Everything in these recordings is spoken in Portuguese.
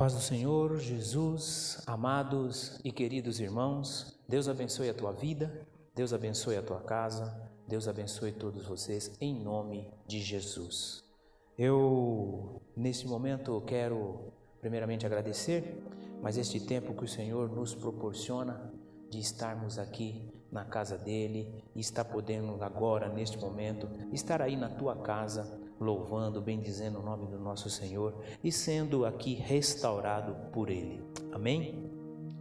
paz do Senhor Jesus, amados e queridos irmãos, Deus abençoe a tua vida, Deus abençoe a tua casa, Deus abençoe todos vocês, em nome de Jesus. Eu, nesse momento, quero primeiramente agradecer, mas este tempo que o Senhor nos proporciona de estarmos aqui na casa dEle e estar podendo agora, neste momento, estar aí na tua casa, louvando, bendizendo o nome do nosso Senhor e sendo aqui restaurado por Ele. Amém?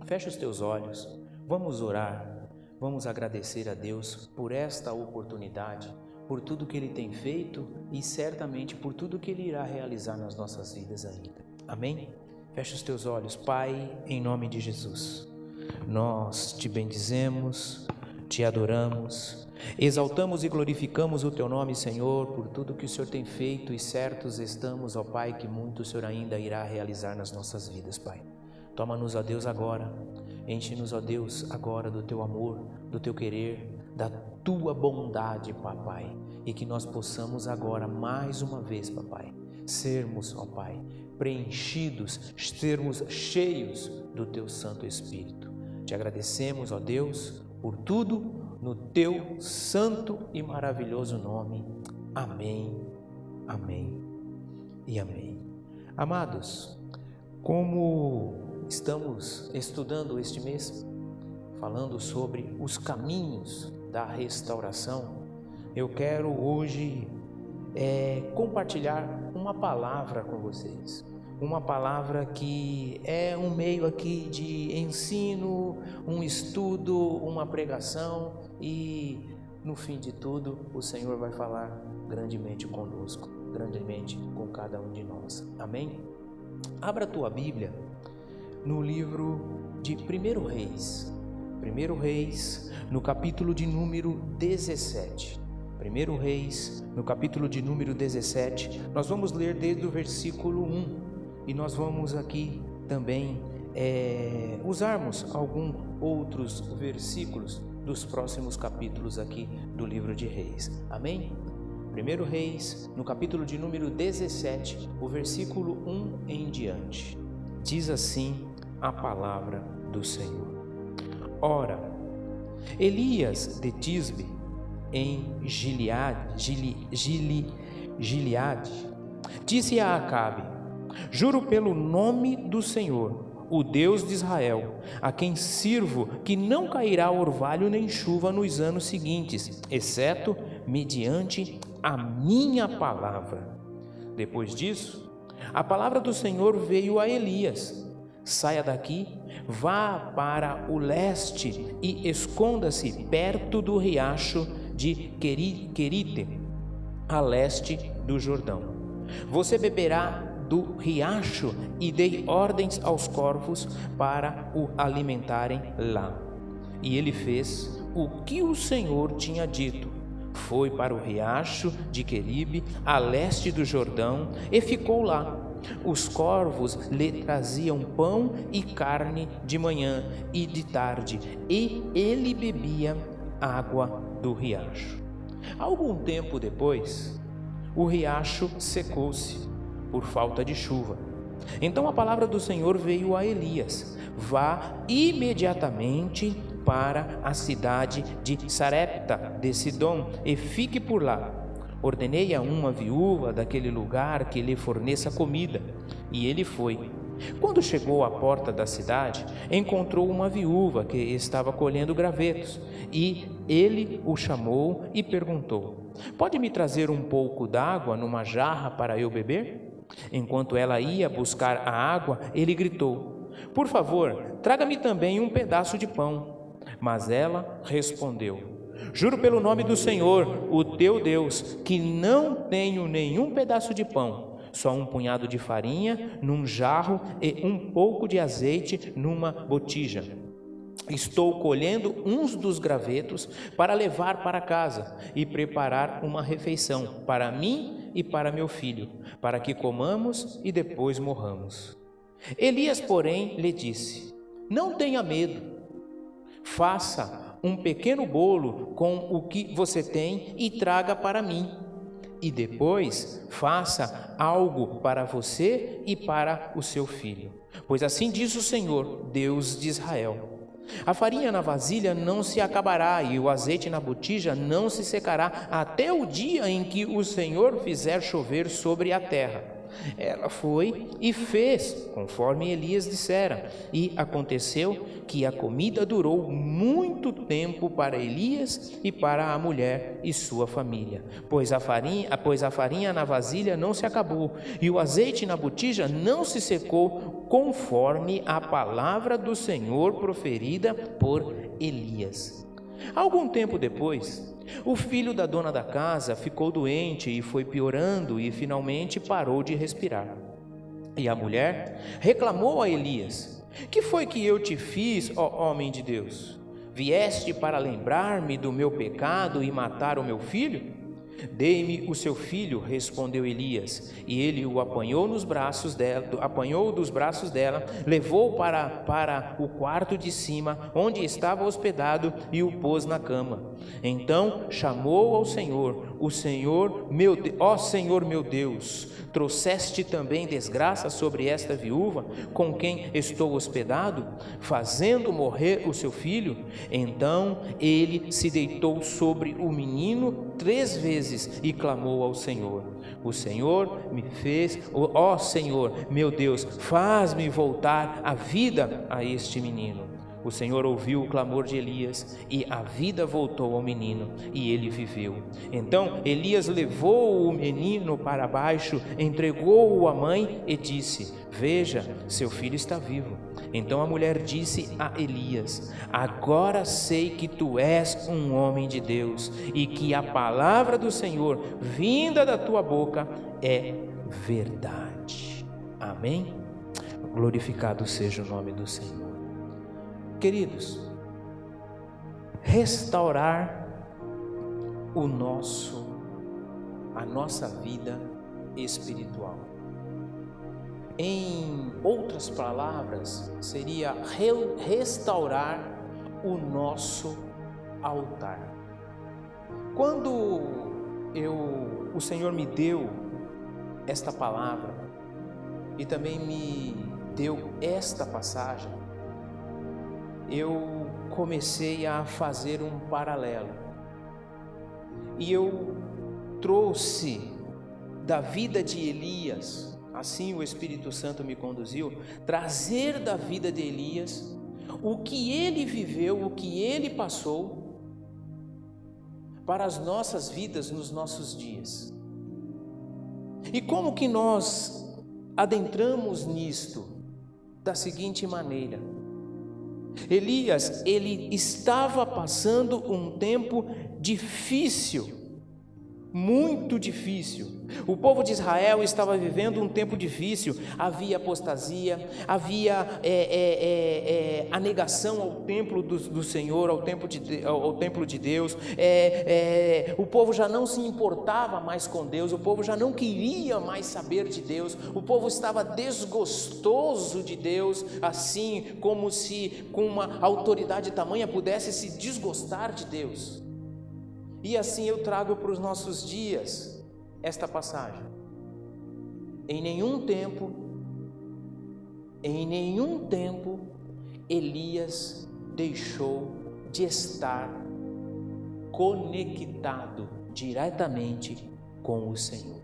Fecha os teus olhos, vamos orar, vamos agradecer a Deus por esta oportunidade, por tudo que Ele tem feito e certamente por tudo que Ele irá realizar nas nossas vidas ainda. Amém? Fecha os teus olhos. Pai, em nome de Jesus, nós te bendizemos, te adoramos, exaltamos e glorificamos o teu nome, Senhor, por tudo que o Senhor tem feito e certos estamos, ó Pai, que muito o Senhor ainda irá realizar nas nossas vidas, Pai. Toma-nos, ó Deus, agora, enche-nos, ó Deus, agora do teu amor, do teu querer, da tua bondade, Papai, e que nós possamos agora, mais uma vez, Papai, sermos, ó Pai, preenchidos, sermos cheios do teu Santo Espírito. Te agradecemos, ó Deus, por tudo, no teu santo e maravilhoso nome. Amém, amém e amém. Amados, como estamos estudando este mês, falando sobre os caminhos da restauração, eu quero hoje compartilhar uma palavra com vocês. Uma palavra que é um meio aqui de ensino, um estudo, uma pregação e no fim de tudo o Senhor vai falar grandemente conosco, grandemente com cada um de nós. Amém? Abra a tua Bíblia no livro de 1 Reis. 1 Reis, no capítulo de número 17. 1 Reis, no capítulo de número 17, nós vamos ler desde o versículo 1. E nós vamos aqui também usarmos alguns outros versículos dos próximos capítulos aqui do livro de Reis. Amém? 1 Reis, no capítulo de número 17, o versículo 1 em diante. Diz assim a palavra do Senhor. Ora, Elias de Tisbe, em Gileade, disse a Acabe: juro pelo nome do Senhor, o Deus de Israel, a quem sirvo, que não cairá orvalho nem chuva nos anos seguintes, exceto mediante a minha palavra. Depois disso, a palavra do Senhor veio a Elias: saia daqui, vá para o leste e esconda-se perto do riacho de Querite, a leste do Jordão. Você beberá do riacho e dei ordens aos corvos para o alimentarem lá. E ele fez o que o Senhor tinha dito. Foi para o riacho de Queribe, a leste do Jordão, e ficou lá. Os corvos lhe traziam pão e carne de manhã e de tarde, e ele bebia água do riacho. Algum tempo depois, o riacho secou-se por falta de chuva. Então a palavra do Senhor veio a Elias: vá imediatamente para a cidade de Sarepta de Sidom e fique por lá. Ordenei a uma viúva daquele lugar que lhe forneça comida. E ele foi. Quando chegou à porta da cidade, encontrou uma viúva que estava colhendo gravetos, e ele o chamou e perguntou: pode me trazer um pouco d'água numa jarra para eu beber? Enquanto ela ia buscar a água, ele gritou: por favor, traga-me também um pedaço de pão. Mas ela respondeu: juro pelo nome do Senhor, o teu Deus, que não tenho nenhum pedaço de pão, só um punhado de farinha num jarro e um pouco de azeite numa botija. Estou colhendo uns dos gravetos para levar para casa e preparar uma refeição para mim e para meu filho, para que comamos e depois morramos. Elias, porém, lhe disse: não tenha medo, faça um pequeno bolo com o que você tem e traga para mim. e depois faça algo para você e para o seu filho. Pois assim diz o Senhor, Deus de Israel: a farinha na vasilha não se acabará e o azeite na botija não se secará até o dia em que o Senhor fizer chover sobre a terra. Ela foi e fez, conforme Elias dissera, e aconteceu que a comida durou muito tempo para Elias e para a mulher e sua família, pois a farinha na vasilha não se acabou e o azeite na botija não se secou, conforme a palavra do Senhor proferida por Elias. Algum tempo depois, o filho da dona da casa ficou doente e foi piorando e finalmente parou de respirar. E a mulher reclamou a Elias: que foi que eu te fiz, ó homem de Deus? Vieste para lembrar-me do meu pecado e matar o meu filho? Dê-me o seu filho, respondeu Elias, e ele o apanhou dos braços dela, levou para o quarto de cima, onde estava hospedado, e o pôs na cama. Então chamou ao Senhor: ó Senhor meu Deus, trouxeste também desgraça sobre esta viúva, com quem estou hospedado, fazendo morrer o seu filho? Então ele se deitou sobre o menino 3 vezes e clamou ao Senhor: o Senhor me fez, ó Senhor meu Deus, faz-me voltar a vida a este menino. O Senhor ouviu o clamor de Elias e a vida voltou ao menino e ele viveu. Então Elias levou o menino para baixo, entregou-o à mãe e disse: veja, seu filho está vivo. Então a mulher disse a Elias: agora sei que tu és um homem de Deus e que a palavra do Senhor vinda da tua boca é verdade. Amém? Glorificado seja o nome do Senhor. Queridos, restaurar a nossa vida espiritual. Em outras palavras, seria restaurar o nosso altar. Quando o Senhor me deu esta palavra e também me deu esta passagem, eu comecei a fazer um paralelo e eu trouxe da vida de Elias, assim o Espírito Santo me conduziu, trazer da vida de Elias o que ele viveu, o que ele passou para as nossas vidas nos nossos dias. E como que nós adentramos nisto? Da seguinte maneira: Elias, ele estava passando um tempo difícil, muito difícil. O povo de Israel estava vivendo um tempo difícil. Havia apostasia, havia a negação ao templo do Senhor, ao templo de Deus. O povo já não se importava mais com Deus, o povo já não queria mais saber de Deus, o povo estava desgostoso de Deus, assim como se com uma autoridade tamanha pudesse se desgostar de Deus. E assim eu trago para os nossos dias esta passagem. Em nenhum tempo, Elias deixou de estar conectado diretamente com o Senhor.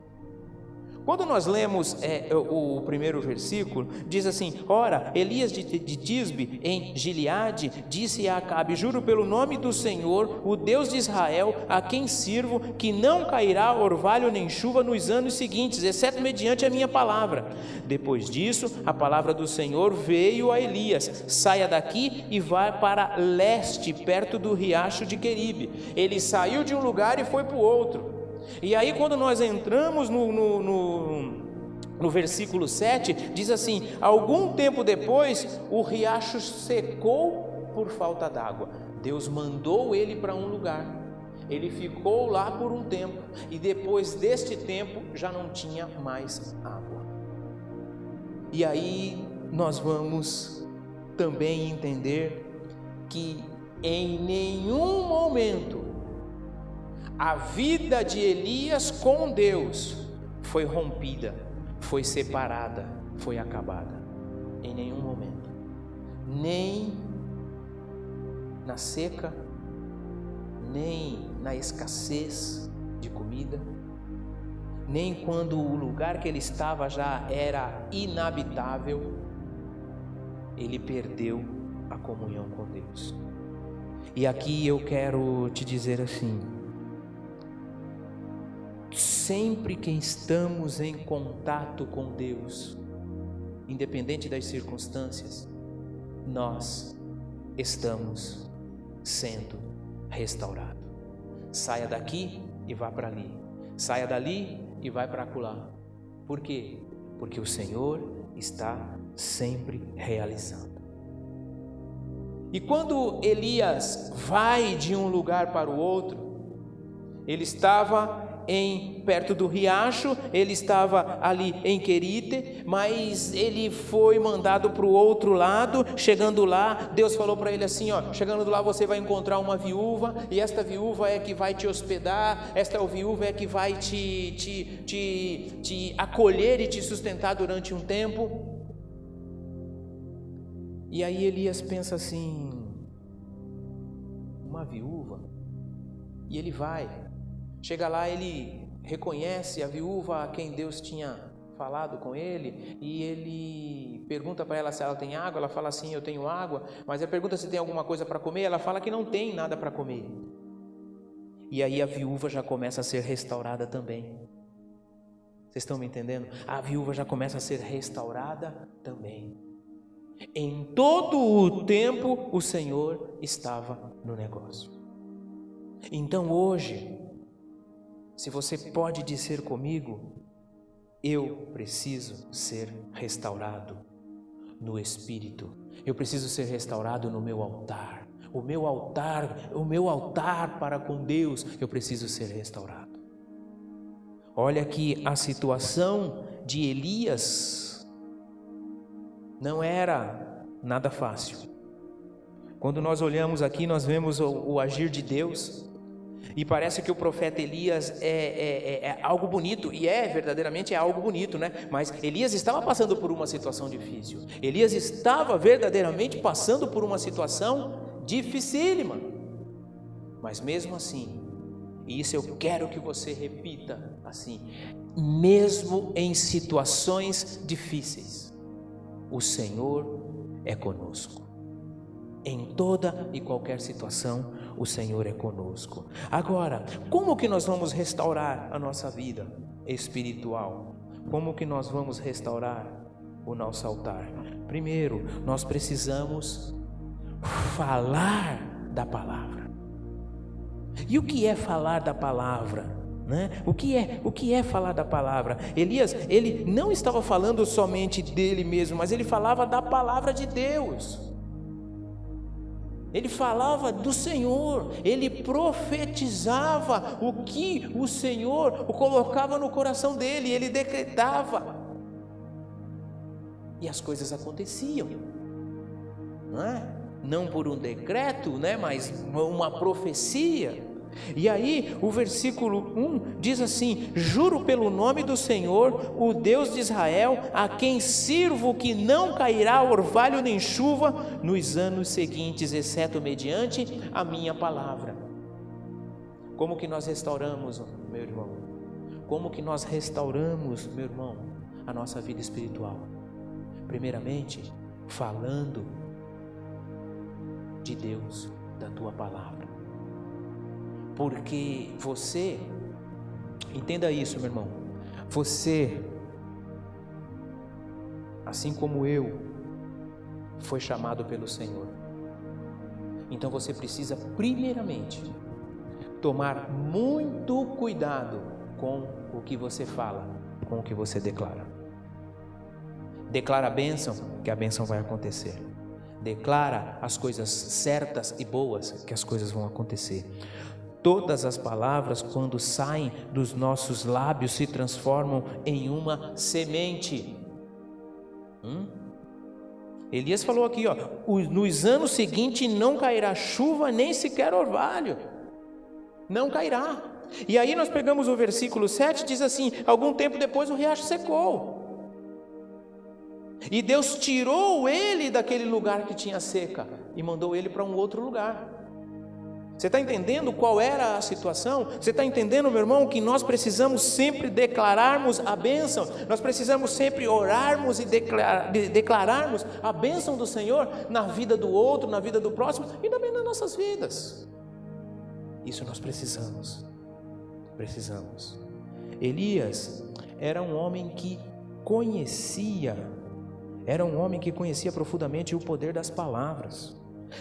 Quando nós lemos o primeiro versículo, diz assim: ora, Elias de Tisbe, em Gileade, disse a Acabe: juro pelo nome do Senhor, o Deus de Israel, a quem sirvo, que não cairá orvalho nem chuva nos anos seguintes, exceto mediante a minha palavra. Depois disso, a palavra do Senhor veio a Elias: saia daqui e vá para leste, perto do riacho de Queribe. Ele saiu de um lugar e foi para o outro. E aí quando nós entramos no versículo 7, diz assim: algum tempo depois o riacho secou por falta d'água. Deus mandou ele para um lugar, ele ficou lá por um tempo, e depois deste tempo já não tinha mais água. E aí nós vamos também entender que em nenhum momento a vida de Elias com Deus foi rompida, foi separada, foi acabada. Em nenhum momento, nem na seca, nem na escassez de comida, nem quando o lugar que ele estava já era inabitável, ele perdeu a comunhão com Deus. E aqui eu quero te dizer assim: sempre que estamos em contato com Deus, independente das circunstâncias, nós estamos sendo restaurados. Saia daqui e vá para ali, saia dali e vai para acolá. Por quê? Porque o Senhor está sempre realizando. E quando Elias vai de um lugar para o outro, ele estava perto do riacho, ele estava ali em Querite, mas ele foi mandado para o outro lado. Chegando lá, Deus falou para ele assim, chegando lá você vai encontrar uma viúva, e esta viúva é que vai te hospedar, esta viúva é que vai te acolher e te sustentar durante um tempo. E aí Elias pensa assim, uma viúva? E ele vai. Chega lá, ele reconhece a viúva a quem Deus tinha falado com ele, e ele pergunta para ela se ela tem água. Ela fala assim, eu tenho água, mas ele pergunta se tem alguma coisa para comer. Ela fala que não tem nada para comer. E aí a viúva já começa a ser restaurada também. Vocês estão me entendendo? A viúva já começa a ser restaurada também. Em todo o tempo o Senhor estava no negócio. Então hoje, se você pode dizer comigo, eu preciso ser restaurado no Espírito, eu preciso ser restaurado no meu altar, o meu altar para com Deus, eu preciso ser restaurado. Olha que a situação de Elias não era nada fácil. Quando nós olhamos aqui, nós vemos o agir de Deus, e parece que o profeta Elias é algo bonito, e verdadeiramente é algo bonito, né? Mas Elias estava passando por uma situação difícil. Elias estava verdadeiramente passando por uma situação dificílima. Mas mesmo assim, e isso eu quero que você repita assim, mesmo em situações difíceis, o Senhor é conosco. Em toda e qualquer situação, o Senhor é conosco. Agora, como que nós vamos restaurar a nossa vida espiritual? Como que nós vamos restaurar o nosso altar? Primeiro, nós precisamos falar da palavra. E o que é falar da palavra? O que é falar da palavra? Elias, ele não estava falando somente dele mesmo, mas ele falava da palavra de Deus. Ele falava do Senhor, ele profetizava o que o Senhor colocava no coração dele, ele decretava, e as coisas aconteciam, não por um decreto, mas uma profecia. E aí o versículo 1 diz assim: juro pelo nome do Senhor, o Deus de Israel, a quem sirvo, que não cairá orvalho nem chuva nos anos seguintes, exceto mediante a minha palavra. Como que nós restauramos, meu irmão? Como que nós restauramos, meu irmão, a nossa vida espiritual? Primeiramente, falando de Deus, da tua palavra. Porque você, entenda isso, meu irmão, você, assim como eu, foi chamado pelo Senhor. Então você precisa primeiramente tomar muito cuidado com o que você fala, com o que você declara. Declara a bênção, que a bênção vai acontecer. Declara as coisas certas e boas, que as coisas vão acontecer. Todas as palavras, quando saem dos nossos lábios, se transformam em uma semente. Elias falou aqui, nos anos seguintes não cairá chuva, nem sequer orvalho. Não cairá. E aí nós pegamos o versículo 7, diz assim: algum tempo depois o riacho secou. E Deus tirou ele daquele lugar que tinha seca e mandou ele para um outro lugar. Você está entendendo qual era a situação? Você está entendendo, meu irmão, que nós precisamos sempre declararmos a bênção, nós precisamos sempre orarmos e declararmos a bênção do Senhor na vida do outro, na vida do próximo e também nas nossas vidas. Isso nós precisamos. Elias era um homem que conhecia profundamente o poder das palavras.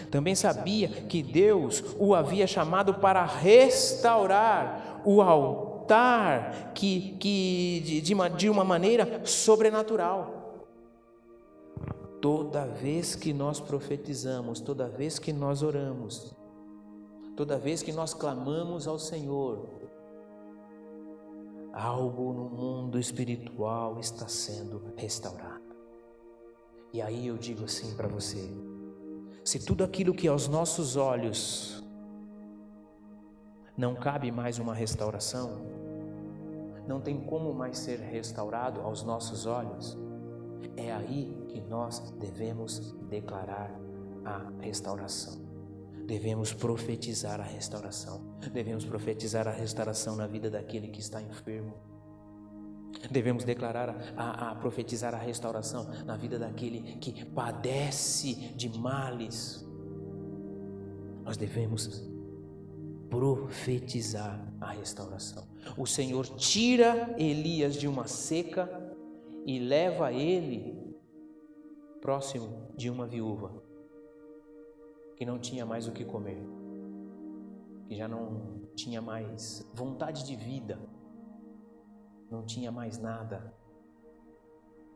Também sabia que Deus o havia chamado para restaurar o altar de uma maneira sobrenatural. Toda vez que nós profetizamos, toda vez que nós oramos, toda vez que nós clamamos ao Senhor, algo no mundo espiritual está sendo restaurado. E aí eu digo assim para você: se tudo aquilo que aos nossos olhos não cabe mais uma restauração, não tem como mais ser restaurado aos nossos olhos, é aí que nós devemos declarar a restauração. Devemos profetizar a restauração. Devemos profetizar a restauração na vida daquele que está enfermo. Devemos declarar, profetizar a restauração na vida daquele que padece de males. Nós devemos profetizar a restauração. O Senhor tira Elias de uma seca e leva ele próximo de uma viúva que não tinha mais o que comer, que já não tinha mais vontade de vida, não tinha mais nada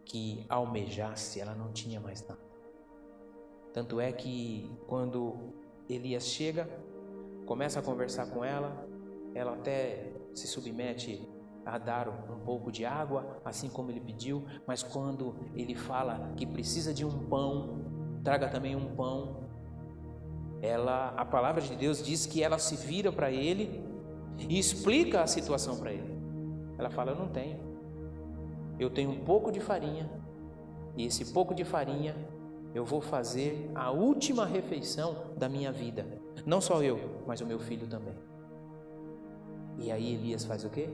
que almejasse, ela não tinha mais nada. Tanto é que quando Elias chega, começa a conversar com ela, ela até se submete a dar um pouco de água, assim como ele pediu, mas quando ele fala que precisa de um pão, traga também um pão, a palavra de Deus diz que ela se vira para ele e explica a situação para ele. Ela fala: eu tenho um pouco de farinha, e esse pouco de farinha eu vou fazer a última refeição da minha vida, não só eu, mas o meu filho também. E aí Elias faz o quê?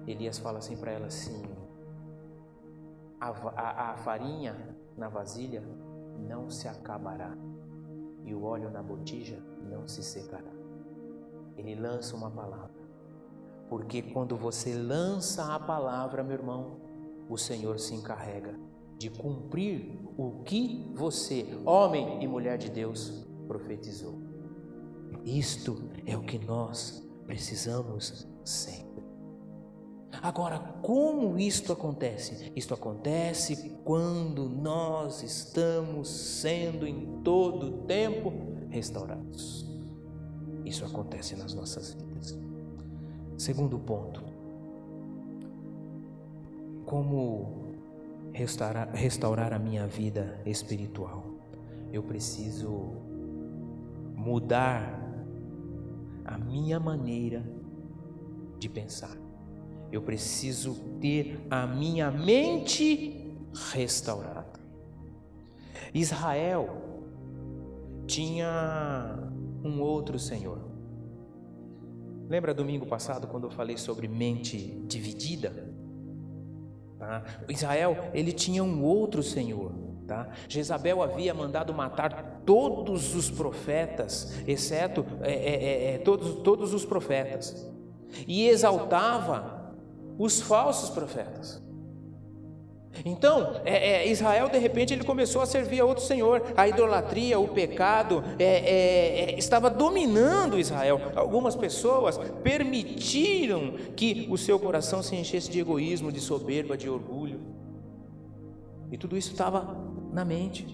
Elias fala assim para ela assim: a farinha na vasilha não se acabará, e o óleo na botija não se secará. Ele lança uma palavra, porque quando você lança a palavra, meu irmão, o Senhor se encarrega de cumprir o que você, homem e mulher de Deus, profetizou. Isto é o que nós precisamos sempre. Agora, como isto acontece? Isto acontece quando nós estamos sendo em todo tempo restaurados. Isso acontece nas nossas vidas. Segundo ponto: como restaurar a minha vida espiritual? Eu preciso mudar a minha maneira de pensar. Eu preciso ter a minha mente restaurada. Israel tinha um outro Senhor. Lembra domingo passado quando eu falei sobre mente dividida? Israel, ele tinha um outro Senhor. Jezabel havia mandado matar todos os profetas, exceto todos os profetas, e exaltava os falsos profetas. Então, Israel de repente ele começou a servir a outro Senhor. A idolatria, o pecado estava dominando Israel. Algumas pessoas permitiram que o seu coração se enchesse de egoísmo, de soberba, de orgulho, e tudo isso estava na mente.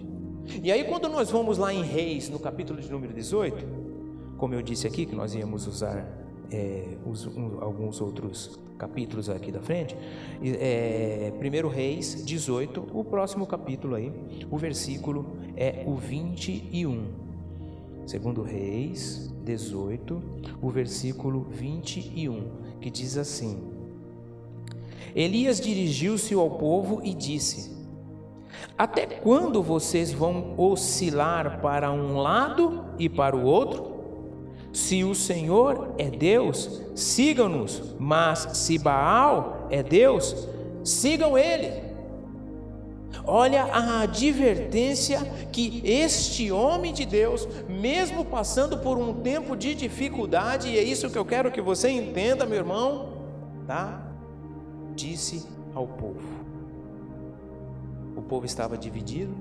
E aí quando nós vamos lá em Reis, no capítulo de número 18, como eu disse aqui que nós íamos usar alguns outros capítulos aqui da frente, 1 Reis 18, o próximo capítulo aí, o versículo é o 21. Segundo Reis 18, o versículo 21, que diz assim: Elias dirigiu-se ao povo e disse: Até quando vocês vão oscilar para um lado e para o outro? Se o Senhor é Deus, sigam-nos, mas se Baal é Deus, sigam ele. Olha a advertência que este homem de Deus, mesmo passando por um tempo de dificuldade, e é isso que eu quero que você entenda, meu irmão, tá? Disse ao povo. O povo estava dividido,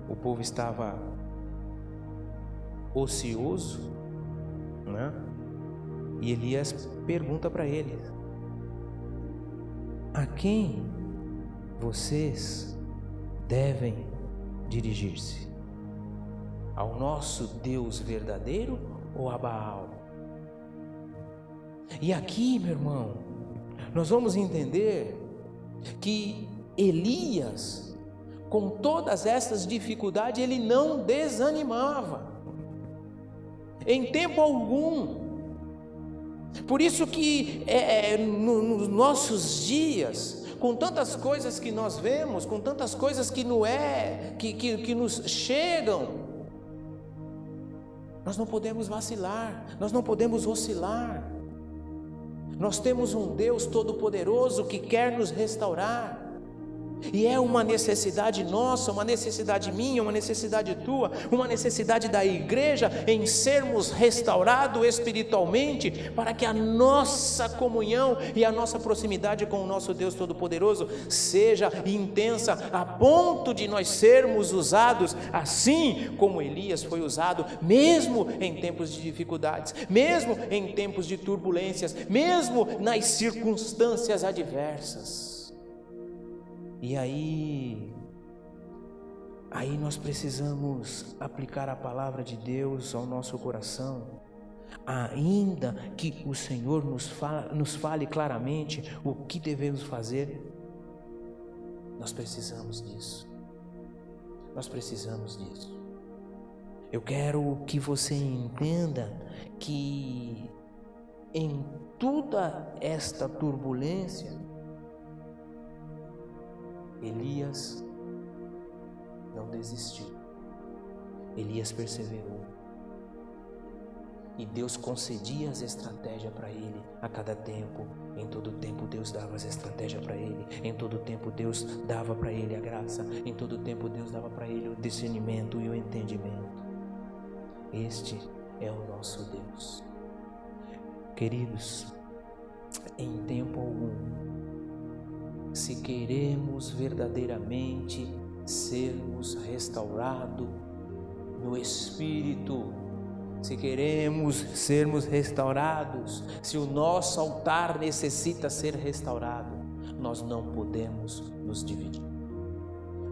o povo estava ocioso, né? E Elias pergunta para ele: a quem vocês devem dirigir-se? Ao nosso Deus verdadeiro ou a Baal? E aqui, meu irmão, nós vamos entender que Elias, com todas essas dificuldades, ele não desanimava em tempo algum. Por isso que nos nossos dias, com tantas coisas que nós vemos, com tantas coisas que nos chegam, nós não podemos vacilar, nós não podemos oscilar. Nós temos um Deus Todo-Poderoso que quer nos restaurar. E é uma necessidade nossa, uma necessidade minha, uma necessidade tua, uma necessidade da igreja em sermos restaurados espiritualmente, para que a nossa comunhão e a nossa proximidade com o nosso Deus Todo-Poderoso seja intensa, a ponto de nós sermos usados assim como Elias foi usado, mesmo em tempos de dificuldades, mesmo em tempos de turbulências, mesmo nas circunstâncias adversas. E aí nós precisamos aplicar a palavra de Deus ao nosso coração, ainda que o Senhor nos fale claramente o que devemos fazer. Nós precisamos disso. Nós precisamos disso. Eu quero que você entenda que em toda esta turbulência, Elias não desistiu, Elias perseverou, e Deus concedia as estratégias para ele a cada tempo. Em todo tempo Deus dava as estratégias para ele, em todo tempo Deus dava para ele a graça, em todo tempo Deus dava para ele o discernimento e o entendimento. Este é o nosso Deus. Queridos, em tempo algum, se queremos verdadeiramente sermos restaurados no Espírito, se queremos sermos restaurados, se o nosso altar necessita ser restaurado, nós não podemos nos dividir,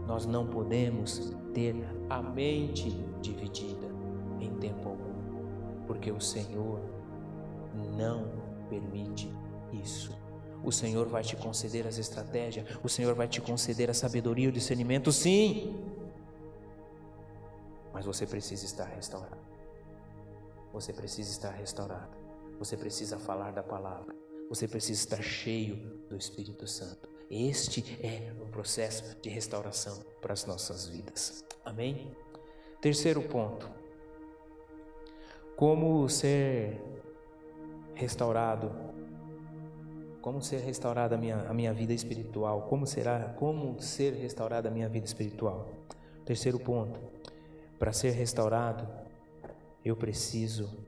nós não podemos ter a mente dividida em tempo algum, porque o Senhor não permite isso. O Senhor vai te conceder as estratégias, o Senhor vai te conceder a sabedoria e o discernimento, sim. Mas você precisa estar restaurado. Você precisa estar restaurado. Você precisa falar da palavra. Você precisa estar cheio do Espírito Santo. Este é o processo de restauração para as nossas vidas. Amém? Terceiro ponto. Como ser restaurado? Como ser restaurada a minha vida espiritual? Como ser restaurada a minha vida espiritual? Terceiro ponto. Para ser restaurado, eu preciso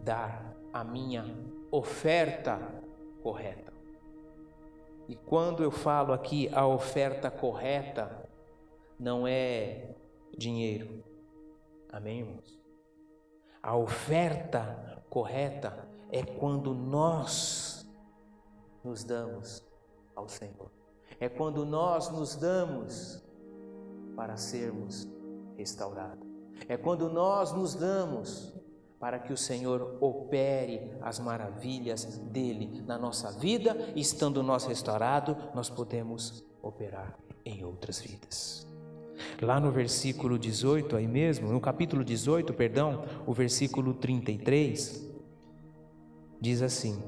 dar a minha oferta correta. E quando eu falo aqui a oferta correta, não é dinheiro. Amém, irmãos? A oferta correta é quando nós nos damos ao Senhor. É quando nós nos damos para sermos restaurados. É quando nós nos damos para que o Senhor opere as maravilhas dele na nossa vida, e estando nós restaurados, nós podemos operar em outras vidas. Lá no versículo 18, aí mesmo, no capítulo 18, perdão, o versículo 33, diz assim,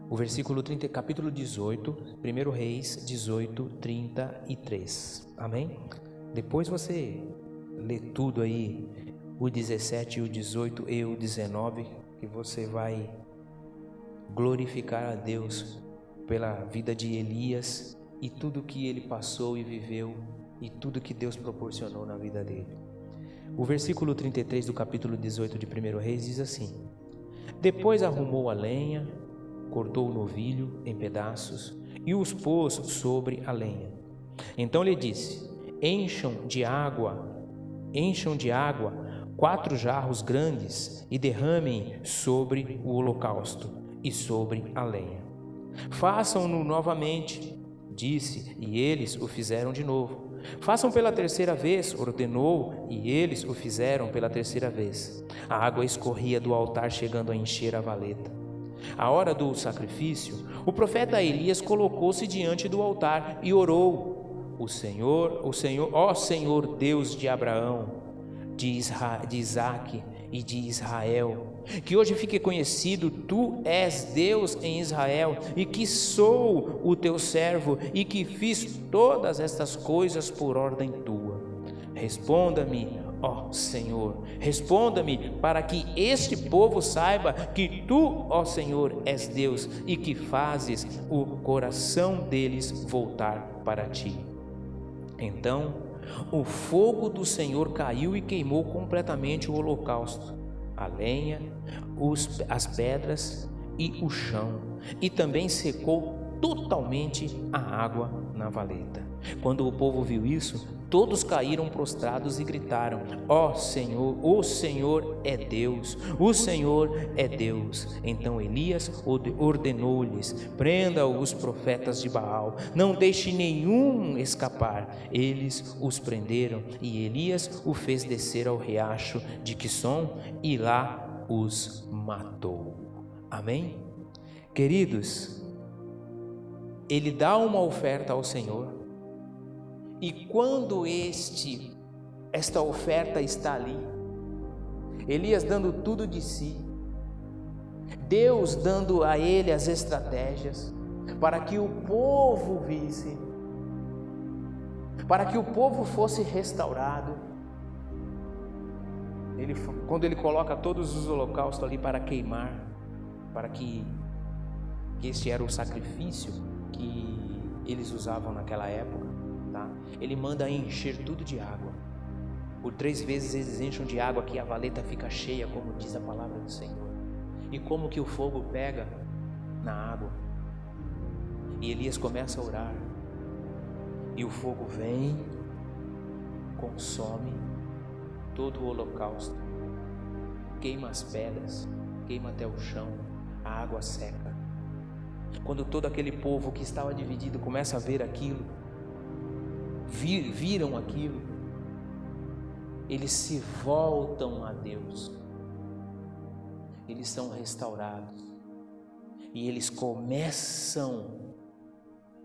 o versículo 30, capítulo 18, 1 Reis 18, 33, amém? Depois você lê tudo aí, o 17, o 18 e o 19, que você vai glorificar a Deus pela vida de Elias e tudo que ele passou e viveu e tudo que Deus proporcionou na vida dele. O versículo 33 do capítulo 18 de 1 Reis diz assim: Depois arrumou a lenha, cortou o novilho em pedaços e os pôs sobre a lenha. Então lhe disse: encham de água 4 jarros grandes e derramem sobre o holocausto e sobre a lenha. Façam-no novamente, disse, e eles o fizeram de novo. Façam pela terceira vez, ordenou, e eles o fizeram pela terceira vez. A água escorria do altar, chegando a encher a valeta. À hora do sacrifício, o profeta Elias colocou-se diante do altar e orou: ó Senhor Deus de Abraão, de Isaque e de Israel, que hoje fique conhecido, tu és Deus em Israel, e que sou o teu servo, e que fiz todas estas coisas por ordem tua. Responda-me, ó Senhor, responda-me, para que este povo saiba que tu, ó Senhor, és Deus, e que fazes o coração deles voltar para ti. Então o fogo do Senhor caiu e queimou completamente o holocausto, a lenha, as pedras e o chão, e também secou totalmente a água na valeta. Quando o povo viu isso, todos caíram prostrados e gritaram: ó Senhor, o Senhor é Deus, o Senhor é Deus. Então Elias ordenou-lhes: prenda os profetas de Baal, não deixe nenhum escapar. Eles os prenderam e Elias o fez descer ao riacho de Quisson e lá os matou. Amém? Queridos, ele dá uma oferta ao Senhor, e quando esta oferta está ali, Elias dando tudo de si, Deus dando a ele as estratégias para que o povo visse, para que o povo fosse restaurado. Quando ele coloca todos os holocaustos ali para queimar, para que este era o sacrifício que eles usavam naquela época, tá? Ele manda encher tudo de água. Por 3 vezes eles enchem de água, que a valeta fica cheia, como diz a palavra do Senhor. E como que o fogo pega na água? E Elias começa a orar, e o fogo vem, consome todo o holocausto, queima as pedras, queima até o chão, a água seca. Quando todo aquele povo que estava dividido começa a ver aquilo, viram aquilo, eles se voltam a Deus, eles são restaurados e eles começam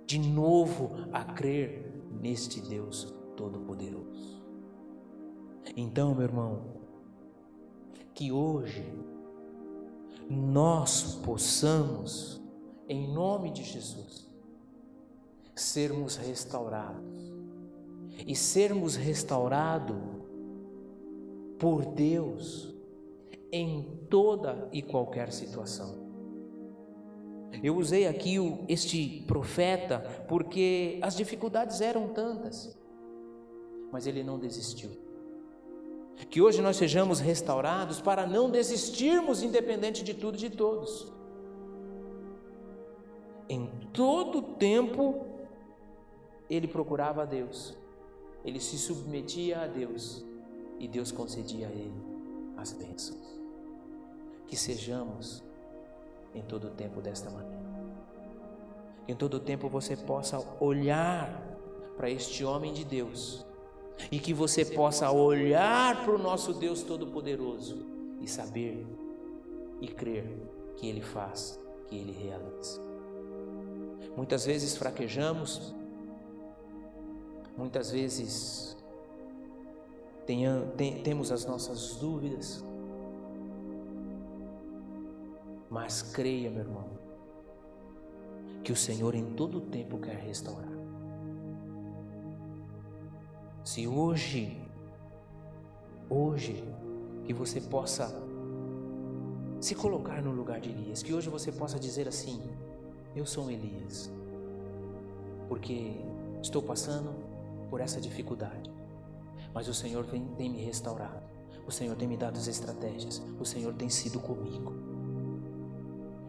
de novo a crer neste Deus Todo-Poderoso. Então, meu irmão, que hoje nós possamos, em nome de Jesus, sermos restaurados, e sermos restaurados por Deus em toda e qualquer situação. Eu usei aqui este profeta porque as dificuldades eram tantas, mas ele não desistiu. Que hoje nós sejamos restaurados para não desistirmos, independente de tudo e de todos. Em todo tempo ele procurava a Deus, ele se submetia a Deus, e Deus concedia a ele as bênçãos. Que sejamos em todo tempo desta maneira. Que em todo tempo você possa olhar para este homem de Deus, e que você possa olhar para o nosso Deus Todo-Poderoso e saber e crer que Ele faz, que Ele realiza. Muitas vezes fraquejamos, Muitas vezes temos as nossas dúvidas, mas creia, meu irmão, que o Senhor em todo o tempo quer restaurar. Se hoje que você possa se colocar no lugar de Elias, que hoje você possa dizer assim: eu sou um Elias, porque estou passando por essa dificuldade, mas o Senhor tem me restaurado, o Senhor tem me dado as estratégias, o Senhor tem sido comigo,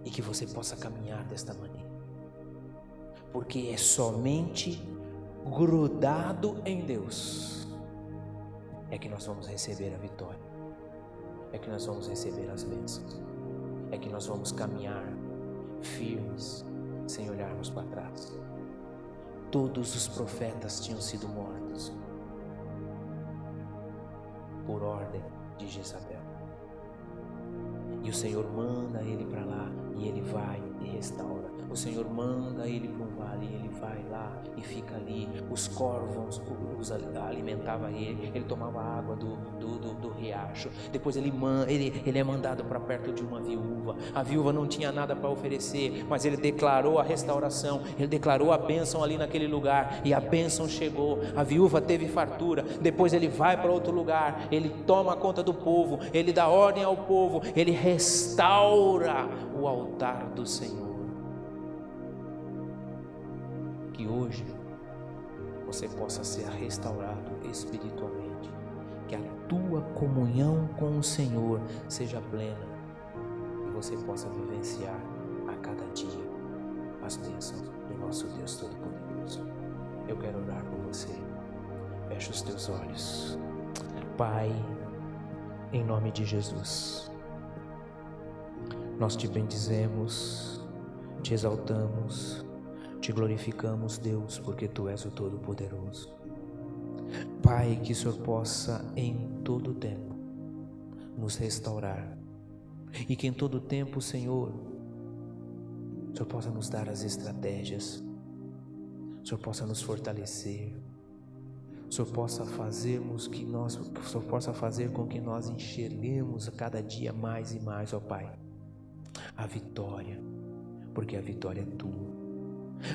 e que você possa caminhar desta maneira, porque é somente grudado em Deus é que nós vamos receber a vitória, é que nós vamos receber as bênçãos, é que nós vamos caminhar firmes, sem olharmos para trás. Todos os profetas tinham sido mortos por ordem de Jezabel, e o Senhor manda ele para lá, e ele vai e restaura. O Senhor manda ele para um vale, e ele vai lá e fica ali. Os corvos alimentavam ele tomava água do riacho. Depois ele é mandado para perto de uma viúva. A viúva não tinha nada para oferecer, mas ele declarou a restauração, ele declarou a bênção ali naquele lugar, e a bênção chegou. A viúva teve fartura. Depois ele vai para outro lugar, ele toma conta do povo, ele dá ordem ao povo, ele restaura o altar do Senhor. Que hoje você possa ser restaurado espiritualmente, que a tua comunhão com o Senhor seja plena, e você possa vivenciar a cada dia as bênçãos do nosso Deus Todo-Poderoso. Eu quero orar por você. Fecha os teus olhos. Pai, em nome de Jesus, nós te bendizemos, te exaltamos, te glorificamos, Deus, porque Tu és o Todo-Poderoso. Pai, que o Senhor possa em todo tempo nos restaurar, e que em todo tempo, Senhor, o Senhor possa nos dar as estratégias, o Senhor possa nos fortalecer, o Senhor possa fazer com que nós enxerguemos a cada dia mais e mais, ó Pai, a vitória, porque a vitória é Tua.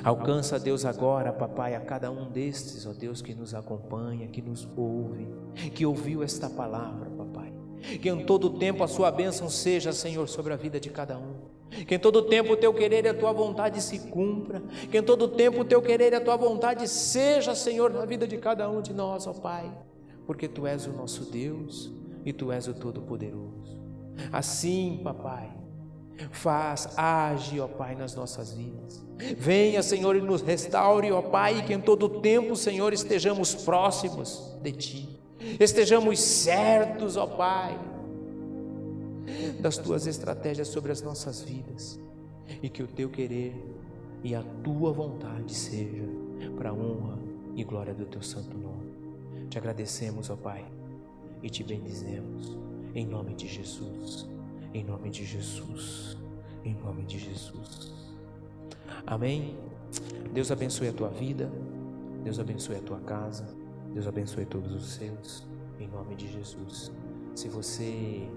Alcança, Deus, agora, papai, a cada um destes, ó Deus, que nos acompanha, que nos ouve, que ouviu esta palavra, papai. Que em todo tempo a sua bênção seja, Senhor, sobre a vida de cada um. Que em todo tempo o teu querer e a tua vontade se cumpra. Que em todo tempo o teu querer e a tua vontade seja, Senhor, na vida de cada um de nós, ó Pai. Porque Tu és o nosso Deus e Tu és o Todo-Poderoso. Assim, papai, age, ó Pai, nas nossas vidas. Venha, Senhor, e nos restaure, ó Pai, e que em todo tempo, Senhor, estejamos próximos de Ti, estejamos certos, ó Pai, das Tuas estratégias sobre as nossas vidas, e que o Teu querer e a Tua vontade seja para a honra e glória do Teu santo nome. Te agradecemos, ó Pai, e Te bendizemos, em nome de Jesus. Em nome de Jesus, em nome de Jesus. Amém? Deus abençoe a tua vida, Deus abençoe a tua casa, Deus abençoe todos os seus, em nome de Jesus. Se você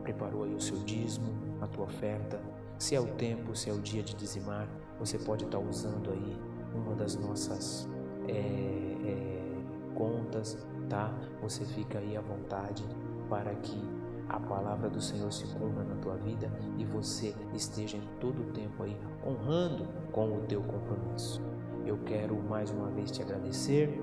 preparou aí o seu dízimo, a tua oferta, se é o tempo, se é o dia de dizimar, você pode estar usando aí uma das nossas contas, tá? Você fica aí à vontade para que a palavra do Senhor se cumpra na tua vida e você esteja em todo o tempo aí honrando com o teu compromisso. Eu quero mais uma vez te agradecer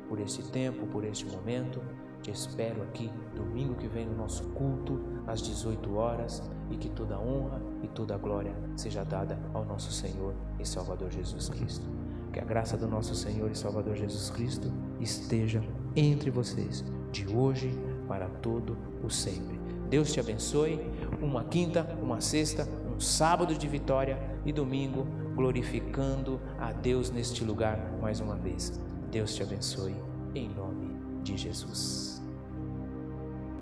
por este tempo, por este momento. Te espero aqui domingo que vem no nosso culto às 18 horas, e que toda honra e toda glória seja dada ao nosso Senhor e Salvador Jesus Cristo. Que a graça do nosso Senhor e Salvador Jesus Cristo esteja entre vocês de hoje para todo o sempre. Deus te abençoe. Uma quinta, uma sexta, um sábado de vitória e domingo glorificando a Deus neste lugar mais uma vez. Deus te abençoe em nome de Jesus.